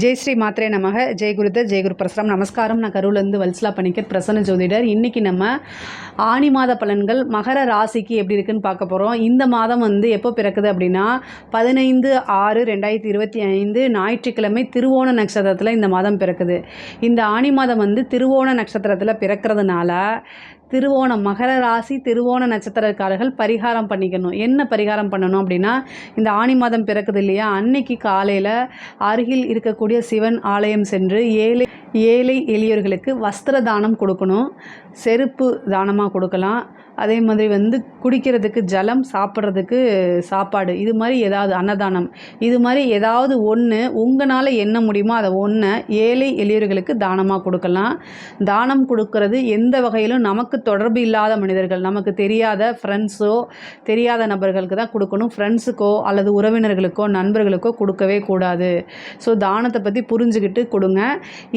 ஜெய் ஸ்ரீ மாத்ரே நமக. ஜெய் குருதர், ஜெய் குரு பிரசரம். நமஸ்காரம். நான் கரூர்லேருந்து வல்சலா பணிக்கர், பிரசன்ன ஜோதிடர். இன்றைக்கி நம்ம ஆனி மாத பலன்கள் மகர ராசிக்கு எப்படி இருக்குன்னு பார்க்க போகிறோம். இந்த மாதம் எப்போ பிறக்குது அப்படின்னா 15/6/2025 ஞாயிற்றுக்கிழமை திருவோண நட்சத்திரத்தில் இந்த மாதம் பிறக்குது. இந்த ஆனி மாதம் திருவோண நட்சத்திரத்தில் பிறக்கிறதுனால திருவோணம் மகர ராசி திருவோண நட்சத்திரக்காரர்கள் பரிகாரம் பண்ணிக்கணும். என்ன பரிகாரம் பண்ணணும் அப்படின்னா, இந்த ஆனி மாதம் பிறக்குது இல்லையா, அன்னைக்கு காலையில் அருகில் இருக்கக்கூடிய சிவன் ஆலயம் சென்று ஏழை எளியோர்களுக்கு வஸ்திர தானம் கொடுக்கணும். செருப்பு தானமாக கொடுக்கலாம். அதே மாதிரி குடிக்கிறதுக்கு ஜலம், சாப்பிட்றதுக்கு சாப்பாடு, இது மாதிரி ஏதாவது அன்னதானம், இது மாதிரி ஏதாவது ஒன்று உங்களால் என்ன முடியுமோ அதை ஒன்று ஏழை எளியவர்களுக்கு தானமாக கொடுக்கலாம். தானம் கொடுக்கறது எந்த வகையிலும் நமக்கு தொடர்பு இல்லாத மனிதர்கள், நமக்கு தெரியாத ஃப்ரெண்ட்ஸோ தெரியாத நபர்களுக்கு தான் கொடுக்கணும். ஃப்ரெண்ட்ஸுக்கோ அல்லது உறவினர்களுக்கோ நண்பர்களுக்கோ கொடுக்கவே கூடாது. ஸோ தானத்தை பற்றி புரிஞ்சுக்கிட்டு கொடுங்க.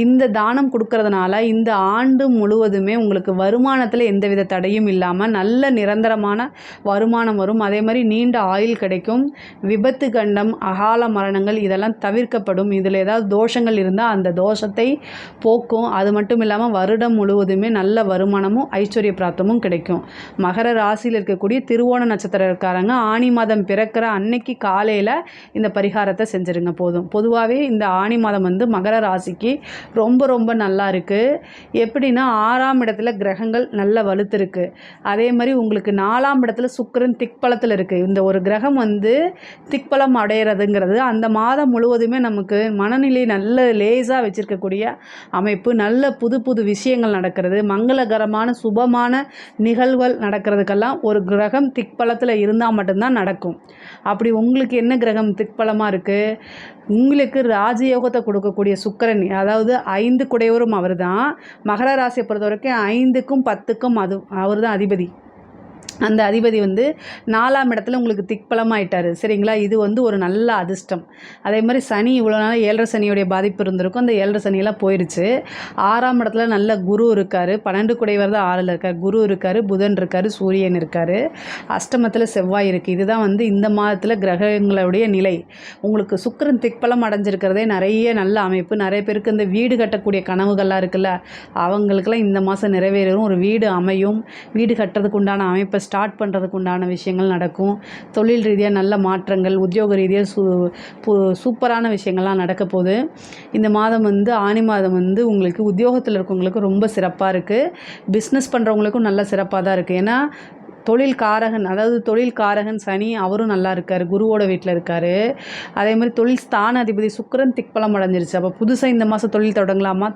இந்த தானம் கொடுக்கறதுனால இந்த ஆண்டு முழுவதுமே உங்களுக்கு வருமானத்தில் எந்தவித தடையும் இல்லாமல் நல்ல நிரந்தரமான வருமானம் வரும். அதே மாதிரி நீண்ட ஆயுள் கிடைக்கும். விபத்து, கண்டம், அகால மரணங்கள் இதெல்லாம் தவிர்க்கப்படும். இதில் ஏதாவது தோஷங்கள் இருந்தால் அந்த தோஷத்தை போக்கும். அது மட்டும் இல்லாமல் வருடம் முழுவதுமே நல்ல வருமானமும் ஐஸ்வர்ய பிராப்தமும் கிடைக்கும். மகர ராசியில் இருக்கக்கூடிய திருவோண நட்சத்திரக்காரங்க ஆனி மாதம் பிறக்கிற அன்னைக்கு காலையில் இந்த பரிகாரத்தை செஞ்சுருங்க போதும். பொதுவாகவே இந்த ஆனி மாதம் மகர ராசிக்கு ரொம்ப ரொம்ப நல்லா இருக்குது. எப்படின்னா 6ஆம் இடத்துல கிரகங்கள் நல்ல வலுத்திருக்கு. அதே மாதிரி உங்களுக்கு 4ஆம் இடத்துல சுக்கிரன் திக்பலத்தில் இருக்குது. இந்த ஒரு கிரகம் திக்பலம் அடைகிறதுங்கிறது அந்த மாதம் முழுவதுமே நமக்கு மனநிலை நல்ல லேசாக வச்சுருக்கக்கூடிய அமைப்பு. நல்ல புது புது விஷயங்கள் நடக்கிறது, மங்களகரமான சுபமான நிகழ்வுகள் நடக்கிறதுக்கெல்லாம் ஒரு கிரகம் திக்பலத்தில் இருந்தால் மட்டும்தான் நடக்கும். அப்படி உங்களுக்கு என்ன கிரகம் திக்பலமாக இருக்குது? உங்களுக்கு ராஜயோகத்தை கொடுக்கக்கூடிய சுக்கிரன், அதாவது 5 குடையவரும் அவர் தான். மகர ராசியை பொறுத்த வரைக்கும் 5க்கும் 10க்கும் அவர் தான் அதிபதி. அந்த அதிபதி 4ஆம் இடத்துல உங்களுக்கு திக்பலமாயிட்டார். சரிங்களா? இது ஒரு நல்ல அதிர்ஷ்டம். அதே மாதிரி சனி இவ்வளோ நாள் 7.5 சனியோடைய பாதிப்பு இருந்திருக்கும். அந்த 7.5 சனியெல்லாம் போயிடுச்சு. 6ஆம் இடத்துல நல்ல குரு இருக்கார். 12 குடையவர் தான் 6ல் இருக்கார். குரு இருக்கார், புதன் இருக்கார், சூரியன் இருக்கார், அஷ்டமத்தில் செவ்வாய் இருக்குது. இதுதான் இந்த மாதத்தில் கிரகங்களுடைய நிலை. உங்களுக்கு சுக்கிரன் திக்பலம் அடைஞ்சிருக்கிறதே நிறைய நல்ல அமைப்பு. நிறைய பேருக்கு இந்த வீடு கட்டக்கூடிய கனவுகள்லாம் இருக்குல்ல, அவங்களுக்கெல்லாம் இந்த மாதம் நிறைவேறும். ஒரு வீடு அமையும். வீடு கட்டுறதுக்கு உண்டான அமைப்பை ஸ்டார்ட் பண்ணுறதுக்கு உண்டான விஷயங்கள் நடக்கும். தொழில் ரீதியாக நல்ல மாற்றங்கள், உத்தியோக ரீதியாக சூப்பரான விஷயங்கள்லாம் நடக்க போகுது. இந்த மாதம் ஆனி மாதம் உங்களுக்கு உத்தியோகத்தில் இருக்கவங்களுக்கு ரொம்ப சிறப்பாக இருக்குது. பிஸ்னஸ் பண்ணுறவங்களுக்கும் நல்ல சிறப்பாக தான் இருக்குது. ஏன்னா தொழில் காரகன் சனி அவரும் நல்லா இருக்கார், குருவோட வீட்டில் இருக்கார். அதே மாதிரி தொழில் ஸ்தான அதிபதி சுக்கிரன் திக்பலம் அடைஞ்சிருச்சு. அப்போ புதுசாக இந்த மாதம் தொழில் தொடங்கலாமா?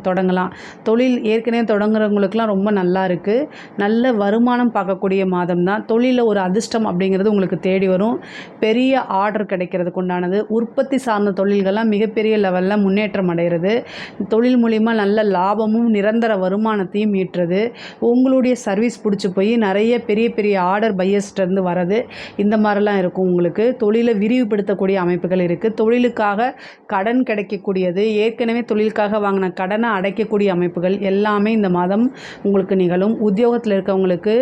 தொடங்கலாம். தொழில் ஏற்கனவே தொடங்குறவங்களுக்குலாம் ரொம்ப நல்லா இருக்குது. நல்ல வருமானம் பார்க்கக்கூடிய மாதம் தான். தொழிலில் ஒரு அதிர்ஷ்டம் அப்படிங்கிறது உங்களுக்கு தேடி வரும். பெரிய ஆர்டர் கிடைக்கிறதுக்கு உண்டானது. உற்பத்தி சார்ந்த தொழில்கள்லாம் மிகப்பெரிய லெவலில் முன்னேற்றம் அடைகிறது. தொழில் மூலிமா நல்ல லாபமும் நிரந்தர வருமானத்தையும் ஈட்டுறது. உங்களுடைய சர்வீஸ் பிடிச்சி போய் நிறைய பெரிய ஆர்டர் பையர்ஸ்டேருந்து வரது. இந்த மாதிரிலாம் இருக்கும். உங்களுக்கு தொழிலை விரிவுபடுத்தக்கூடிய அமைப்புகள் இருக்குது. தொழிலுக்காக கடன் கிடைக்கக்கூடியது, ஏற்கனவே தொழிலுக்காக வாங்கின கடனை அடைக்கக்கூடிய அமைப்புகள் எல்லாமே இந்த மாதம் உங்களுக்கு நிகழும். உத்தியோகத்தில் இருக்கவங்களுக்கு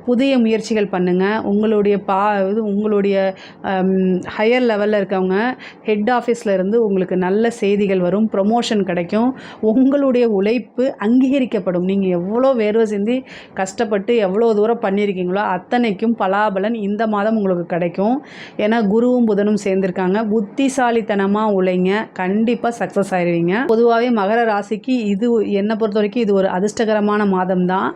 புதிய முயற்சிகள் பண்ணுங்கள். உங்களுடைய ஹையர் லெவலில் இருக்கவங்க ஹெட் ஆஃபீஸில் இருந்து உங்களுக்கு நல்ல செய்திகள் வரும். ப்ரொமோஷன் கிடைக்கும். உங்களுடைய உழைப்பு அங்கீகரிக்கப்படும். நீங்கள் எவ்வளோ வேர்வை சிந்தி கஷ்டப்பட்டு எவ்வளோ தூரம் பண்ணியிருக்கீங்களோ அத்தனைக்கும் பலாபலன் இந்த மாதம் உங்களுக்கு கிடைக்கும். ஏன்னா குருவும் புதனும் சேர்ந்துருக்காங்க. புத்திசாலித்தனமாக உழைங்க, கண்டிப்பாக சக்ஸஸ் ஆயிடுவீங்க. பொதுவாகவே மகர ராசிக்கு இது என்னை பொறுத்த வரைக்கும் இது ஒரு அதிர்ஷ்டகரமான மாதம் தான்.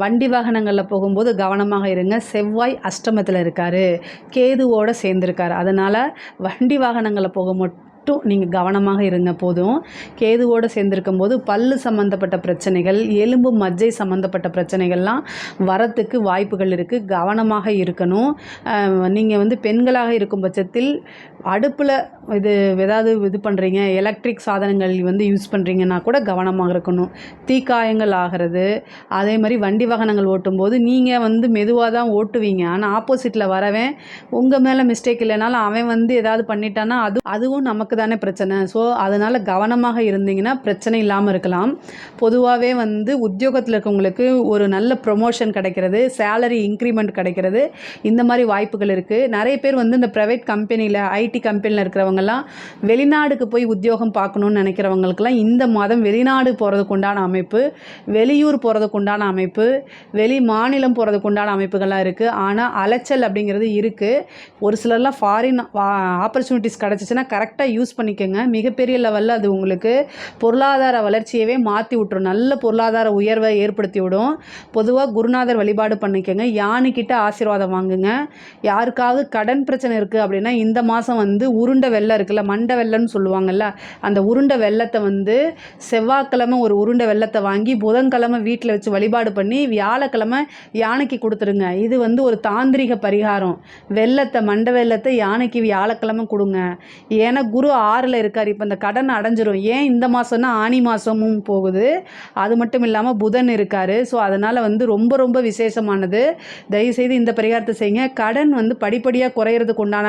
வண்டி வாகனங்களில் போகும்போது கவனமாக இருங்க. செவ்வாய் அஷ்டமத்தில் இருக்கார், கேதுவோடு சேர்ந்துருக்கார். அதனால் வண்டி வாகனங்களில் போக மட்டும் நீங்கள் கவனமாக இருங்க போதும். கேதுவோடு சேர்ந்திருக்கும் போது பல்லு சம்மந்தப்பட்ட பிரச்சனைகள், எலும்பு மஜ்ஜை சம்மந்தப்பட்ட பிரச்சனைகள்லாம் வரத்துக்கு வாய்ப்புகள் இருக்குது. கவனமாக இருக்கணும். நீங்கள் பெண்களாக இருக்கும் பட்சத்தில் அடுப்பில் ஏதாவது பண்ணுறீங்க, எலக்ட்ரிக் சாதனங்கள் யூஸ் பண்ணுறீங்கன்னா கூட கவனமாக இருக்கணும். தீக்காயங்கள் ஆகிறது. அதே மாதிரி வண்டி வாகனங்கள் ஓட்டும்போது நீங்கள் மெதுவாக தான் ஓட்டுவீங்க. ஆனால் ஆப்போசிட்டில் வரவன் உங்கள் மேலே மிஸ்டேக் இல்லைனாலும் அவன் ஏதாவது பண்ணிட்டான்னா அதுவும் நமக்கு நமக்கு தானே பிரச்சனை. ஸோ அதனால் கவனமாக இருந்தீங்கன்னா பிரச்சனை இல்லாமல் இருக்கலாம். பொதுவாகவே வந்து உத்தியோகத்தில் இருக்கவங்களுக்கு ஒரு நல்ல ப்ரொமோஷன் கிடைக்கிறது, சேலரி இன்க்ரிமெண்ட் கிடைக்கிறது, இந்த மாதிரி வாய்ப்புகள் இருக்குது. நிறைய பேர் வந்து இந்த ப்ரைவேட் கம்பெனியில் ஐடி கம்பெனியில் இருக்கிறவங்கலாம் வெளிநாடுக்கு போய் உத்தியோகம் பார்க்கணுன்னு நினைக்கிறவங்களுக்கெல்லாம் இந்த மாதம் வெளிநாடு போகிறதுக்கு உண்டான அமைப்பு, வெளியூர் போகிறதுக்கு உண்டான அமைப்பு, வெளி மாநிலம் போகிறதுக்கு உண்டான அமைப்புகள்லாம் இருக்குது. ஆனால் அலைச்சல் அப்படிங்கிறது இருக்குது. ஒரு சிலர்லாம் ஃபாரின் ஆப்பர்ச்சுனிட்டிஸ் கிடச்சிச்சின்னா கரெக்டாக யூஸ் பண்ணிக்கோங்க. மிகப்பெரிய லெவலில் அது உங்களுக்கு பொருளாதார வளர்ச்சியவே மாற்றி விட்டுரும், நல்ல பொருளாதார உயர்வை ஏற்படுத்தி விடும். பொதுவாக குருநாதர் வழிபாடு பண்ணிக்கோங்க, யானைக்கிட்ட ஆசீர்வாதம் வாங்குங்க. யாருக்காவது கடன் பிரச்சனை இருக்குது அப்படின்னா இந்த மாதம் வந்து உருண்டை வெள்ளம் இருக்குல்ல, மண்டை வெள்ளம்னு சொல்லுவாங்கள்ல, அந்த உருண்டை வெள்ளத்தை வந்து செவ்வாய்க்கிழமை ஒரு உருண்டை வெள்ளத்தை வாங்கி புதன்கிழமை வீட்டில் வச்சு வழிபாடு பண்ணி வியாழக்கிழமை யானைக்கு கொடுத்துருங்க. இது வந்து ஒரு தாந்திரிக பரிகாரம். வெள்ளத்தை மண்டை வெள்ளத்தை யானைக்கு வியாழக்கிழமை கொடுங்க. ஏன்னா குரு 6ல் இருக்கார். இப்போ இந்த கடன் அடைஞ்சிரும். ஏன் இந்த மாதம்னா ஆனி மாதமும் போகுது, அது மட்டும் இல்லாமல் புதன் இருக்கார். ஸோ அதனால் வந்து ரொம்ப ரொம்ப விசேஷமானது. தயவுசெய்து இந்த பரிகாரத்தை செய்யுங்க. கடன் வந்து படிப்படியாக குறையிறதுக்கு உண்டான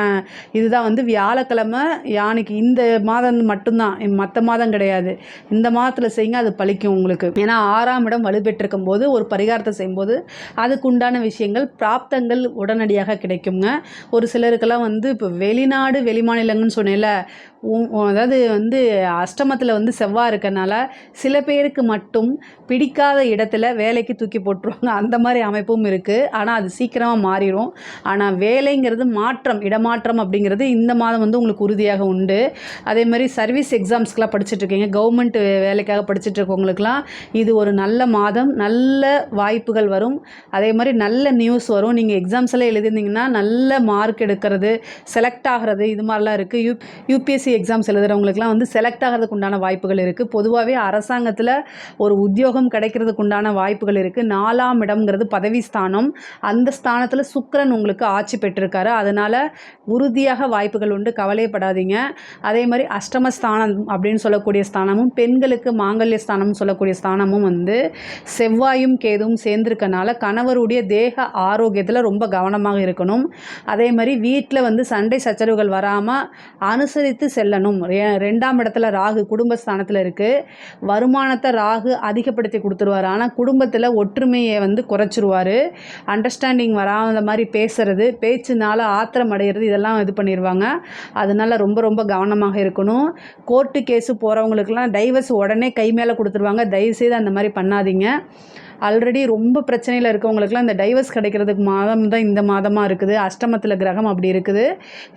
இதுதான் வந்து வியாழக்கிழமை யானைக்கு. இந்த மாதம் மட்டும்தான், மற்ற மாதம் கிடையாது. இந்த மாதத்தில் செய்யுங்க, அது பலிக்கும் உங்களுக்கு. ஏன்னா 6ஆம் இடம் வலுப்பெற்றிருக்கும் போது ஒரு பரிகாரத்தை செய்யும்போது அதுக்கு உண்டான விஷயங்கள் பிராப்தங்கள் உடனடியாக கிடைக்குங்க. ஒரு சிலருக்கெல்லாம் வந்து இப்போ வெளிநாடு வெளிமாநிலங்கன்னு சொன்னேன்ல, அதாவது வந்து அஷ்டமத்தில் வந்து செவ்வாய் இருக்கனால சில பேருக்கு மட்டும் பிடிக்காத இடத்துல வேலைக்கு தூக்கி போட்டுருவாங்க. அந்த மாதிரி அமைப்பும் இருக்குது. ஆனால் அது சீக்கிரமாக மாறிடும். ஆனால் வேலைங்கிறது மாற்றம், இடமாற்றம் அப்படிங்கிறது இந்த மாதம் வந்து உங்களுக்கு உறுதியாக உண்டு. அதே மாதிரி சர்வீஸ் எக்ஸாம்ஸ்க்கெலாம் படிச்சுட்ருக்கீங்க, கவர்மெண்ட் வேலைக்காக படிச்சுட்ருக்கவங்களுக்கெலாம் இது ஒரு நல்ல மாதம். நல்ல வாய்ப்புகள் வரும். அதே மாதிரி நல்ல நியூஸ் வரும். நீங்கள் எக்ஸாம்ஸ் எல்லாம் எழுதிருந்தீங்கன்னா நல்ல மார்க் எடுக்கிறது, செலக்ட் ஆகிறது, இது மாதிரிலாம் இருக்குது. யூபிஎஸ்சி எக்ஸாம்ஸ் எழுதுகிறவங்களுக்குலாம் வந்து செலக்ட் ஆகிறதுக்கு உண்டான வாய்ப்புகள் இருக்குது. பொதுவாகவே அரசாங்கத்தில் ஒரு உத்தியோகம் கிடைக்கிறதுக்கு உண்டான வாய்ப்புகள் இருக்குது. 4ஆம் இடம்ங்கிறது பதவி ஸ்தானம். அந்த ஸ்தானத்தில் சுக்கிரன் உங்களுக்கு ஆட்சி பெற்றிருக்காரு. அதனால் உறுதியாக வாய்ப்புகள் உண்டு, கவலைப்படாதீங்க. அதே மாதிரி அஷ்டமஸ்தானம் அப்படின்னு சொல்லக்கூடிய ஸ்தானமும் பெண்களுக்கு மாங்கல்ய ஸ்தானம்னு சொல்லக்கூடிய ஸ்தானமும் வந்து செவ்வாயும் கேதுவும் சேர்ந்திருக்கனால கணவருடைய தேக ஆரோக்கியத்தில் ரொம்ப கவனமாக இருக்கணும். அதே மாதிரி வீட்டில் வந்து சண்டை சச்சரவுகள் வராமல் அனுசரித்து செல்லணும். 2ஆம் இடத்துல ராகு குடும்பஸ்தானத்தில் இருக்குது. வருமானத்தை ராகு அதிகப்படுத்தி கொடுத்துருவார். ஆனால் குடும்பத்தில் ஒற்றுமையை வந்து குறைச்சிருவார். அண்டர்ஸ்டாண்டிங் வராத மாதிரி பேசுறது, பேச்சுனால ஆத்திரம் அடைகிறது, இதெல்லாம் இது பண்ணிடுவாங்க. அதனால் ரொம்ப ரொம்ப கவனமாக இருக்கணும். கோர்ட்டு கேஸு போகிறவங்களுக்கெல்லாம் டைவர்ஸ் உடனே கை மேலே கொடுத்துருவாங்க. தயவுசெய்து அந்த மாதிரி பண்ணாதீங்க. ஆல்ரெடி ரொம்ப பிரச்சனையில் இருக்கவங்களுக்குலாம் இந்த டைவர்ஸ் கிடைக்கிறதுக்கு மாதம் தான் இந்த மாதமாக இருக்குது. அஷ்டமத்தில் கிரகம் அப்படி இருக்குது.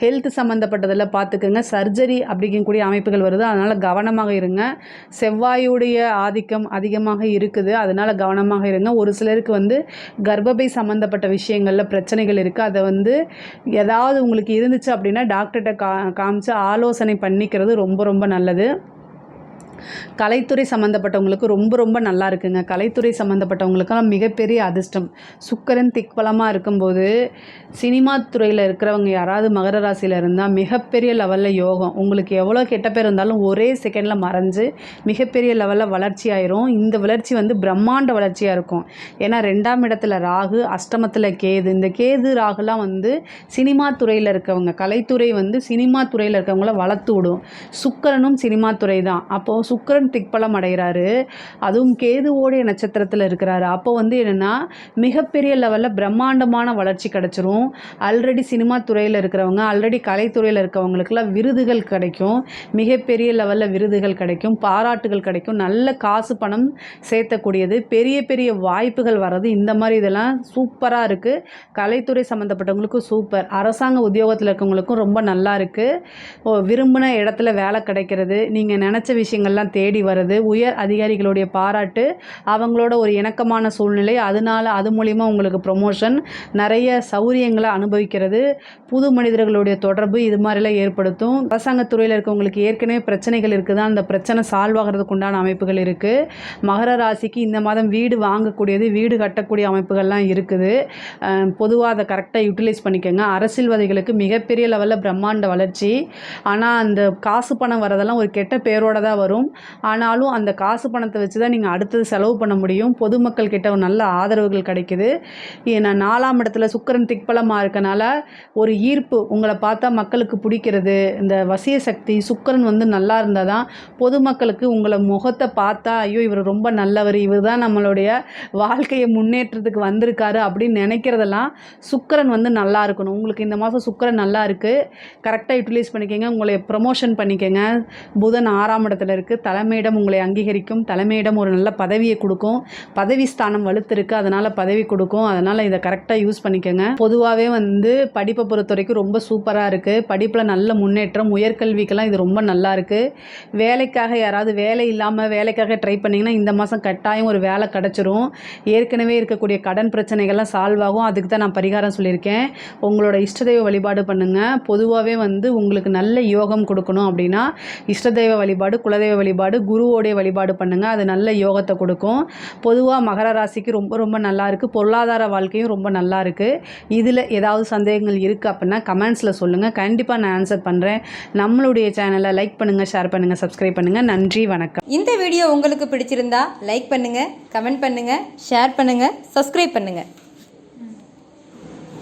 ஹெல்த் சம்மந்தப்பட்டதில் பார்த்துக்குங்க. சர்ஜரி அப்படிங்கக்கூடிய அமைப்புகள் வருது. அதனால் கவனமாக இருங்க. செவ்வாயுடைய ஆதிக்கம் அதிகமாக இருக்குது. அதனால் கவனமாக இருங்க. ஒரு சிலருக்கு வந்து கர்ப்பப்பை சம்மந்தப்பட்ட விஷயங்களில் பிரச்சனைகள் இருக்குது. அதை வந்து ஏதாவது உங்களுக்கு இருந்துச்சு அப்படின்னா டாக்டர்கிட்ட காமிச்சு ஆலோசனை பண்ணிக்கிறது ரொம்ப ரொம்ப நல்லது. கலைத்துறை சம்மந்தப்பட்டவங்களுக்கு ரொம்ப ரொம்ப நல்லா இருக்குங்க. கலைத்துறை சம்மந்தப்பட்டவங்களுக்கெல்லாம் மிகப்பெரிய அதிர்ஷ்டம். சுக்கிரன் திக்பலமாக இருக்கும்போது சினிமா துறையில் இருக்கிறவங்க யாராவது மகர ராசியில் இருந்தால் மிகப்பெரிய லெவலில் யோகம். உங்களுக்கு எவ்வளோ கெட்ட பேர் இருந்தாலும் ஒரே செகண்டில் மறைஞ்சு மிகப்பெரிய லெவலில் வளர்ச்சி ஆயிரும். இந்த வளர்ச்சி வந்து பிரம்மாண்ட வளர்ச்சியாக இருக்கும். ஏன்னா 2ஆம் இடத்துல ராகு, அஷ்டமத்தில் கேது. இந்த கேது ராகுலாம் வந்து சினிமா துறையில் இருக்கவங்க, கலைத்துறை வந்து சினிமா துறையில் இருக்கவங்கள வளர்த்து விடும். சுக்கிரனும் சினிமா துறை தான். அப்போது சுக்கிரன் திக்பலம் அடைகிறாரு, அதுவும் கேதுவோடைய நட்சத்திரத்தில் இருக்கிறாரு. அப்போ வந்து என்னென்னா மிகப்பெரிய லெவலில் பிரம்மாண்டமான வளர்ச்சி கிடச்சிரும். ஆல்ரெடி சினிமா துறையில் இருக்கிறவங்க, ஆல்ரெடி கலைத்துறையில் இருக்கிறவங்களுக்கெல்லாம் விருதுகள் கிடைக்கும். மிகப்பெரிய லெவலில் விருதுகள் கிடைக்கும், பாராட்டுகள் கிடைக்கும், நல்ல காசு பணம் சேர்த்தக்கூடியது, பெரிய பெரிய வாய்ப்புகள் வர்றது. இந்த மாதிரி இதெல்லாம் சூப்பராக இருக்குது. கலைத்துறை சம்மந்தப்பட்டவங்களுக்கும் சூப்பர். அரசாங்க உத்தியோகத்தில் இருக்கவங்களுக்கும் ரொம்ப நல்லா இருக்குது. விரும்பின இடத்துல வேலை கிடைக்கிறது, நீங்கள் நினச்ச விஷயங்கள்லாம் தேடி வருது, உயர் அதிகாரிகளுடைய பாராட்டு, அவங்களோட ஒரு இணக்கமான சூழ்நிலை, அது மூலிமா உங்களுக்கு ப்ரொமோஷன், நிறைய சௌரியங்களை அனுபவிக்கிறது, புது மனிதர்களுடைய தொடர்பு, இது மாதிரிலாம் ஏற்படுத்தும். அரசாங்கத்துறையில் இருக்கவங்களுக்கு ஏற்கனவே பிரச்சனைகள் இருக்குது, அந்த பிரச்சனை சால்வ் ஆகிறதுக்கு உண்டான அமைப்புகள் இருக்குது. மகர ராசிக்கு இந்த மாதம் வீடு வாங்கக்கூடியது, வீடு கட்டக்கூடிய அமைப்புகள்லாம் இருக்குது. பொதுவாக அதை கரெக்டாக யூட்டிலைஸ் பண்ணிக்கோங்க. அரசியல்வாதிகளுக்கு மிகப்பெரிய லெவலில் பிரம்மாண்ட வளர்ச்சி. ஆனால் அந்த காசு பணம் வரதெல்லாம் ஒரு கெட்ட பேரோடு தான் வரும். இருக்கும். ஆனாலும் அந்த காசு பணத்தை வச்சு தான் நீங்கள் அடுத்தது செலவு பண்ண முடியும். பொதுமக்கள் கிட்ட ஒரு நல்ல ஆதரவுகள் கிடைக்குது. ஏன்னா 4ஆம் இடத்துல சுக்கிரன் திக்பலமாக இருக்கனால ஒரு ஈர்ப்பு, உங்களை பார்த்தா மக்களுக்கு பிடிக்கிறது, இந்த வசிய சக்தி சுக்கிரன் வந்து நல்லா இருந்தால் தான் பொதுமக்களுக்கு உங்களை முகத்தை பார்த்தா ஐயோ இவர் ரொம்ப நல்லவர், இவர் தான் நம்மளுடைய வாழ்க்கையை முன்னேற்றத்துக்கு வந்திருக்காரு அப்படின்னு நினைக்கிறதெல்லாம் சுக்கிரன் வந்து நல்லா இருக்கணும். உங்களுக்கு இந்த மாதம் சுக்கிரன் நல்லா இருக்குது, கரெக்டாக யூட்டிலைஸ் பண்ணிக்கோங்க. உங்களை ப்ரமோஷன் பண்ணிக்கோங்க. புதன் 6ஆம் இடத்துல இருக்குது. தலைமையிடம் உங்களை அங்கீகரிக்கும். தலைமையிடம் ஒரு நல்ல பதவியை கொடுக்கும். பதவி ஸ்தானம் வலுத்திருக்கு, அதனால் பதவி கொடுக்கும். அதனால் இதை கரெக்டாக யூஸ் பண்ணிக்கோங்க. பொதுவாகவே வந்து படிப்பை பொறுத்த வரைக்கும் ரொம்ப சூப்பராக இருக்குது. படிப்பில் நல்ல முன்னேற்றம், உயர்கல்விக்கெல்லாம் இது ரொம்ப நல்லா இருக்குது. வேலைக்காக யாராவது வேலை இல்லாமல் வேலைக்காக ட்ரை பண்ணிங்கன்னா இந்த மாதம் கட்டாயம் ஒரு வேலை கிடச்சிரும். ஏற்கனவே இருக்கக்கூடிய கடன் பிரச்சனைகள்லாம் சால்வ் ஆகும். அதுக்கு தான் நான் பரிகாரம் சொல்லியிருக்கேன். உங்களோட இஷ்டதெய்வ வழிபாடு பண்ணுங்கள். பொதுவாகவே வந்து உங்களுக்கு நல்ல யோகம் கொடுக்கணும் அப்படின்னா இஷ்டதெய்வ வழிபாடு, குலதெய்வ வழிபாடு, குருவோடைய வழிபாடு பண்ணுங்கள். அது நல்ல யோகத்தை கொடுக்கும். பொதுவாக மகர ராசிக்கு ரொம்ப ரொம்ப நல்லா இருக்குது. பொருளாதார வாழ்க்கையும் ரொம்ப நல்லா இருக்குது. இதில் ஏதாவது சந்தேகங்கள் இருக்குது அப்படின்னா கமெண்ட்ஸில் சொல்லுங்கள். கண்டிப்பாக நான் ஆன்சர் பண்ணுறேன். நம்மளுடைய சேனலை லைக் பண்ணுங்கள், ஷேர் பண்ணுங்கள், சப்ஸ்கிரைப் பண்ணுங்கள். நன்றி, வணக்கம். இந்த வீடியோ உங்களுக்கு பிடிச்சிருந்தா லைக் பண்ணுங்கள், கமெண்ட் பண்ணுங்கள், ஷேர் பண்ணுங்கள், சப்ஸ்கிரைப் பண்ணுங்கள்.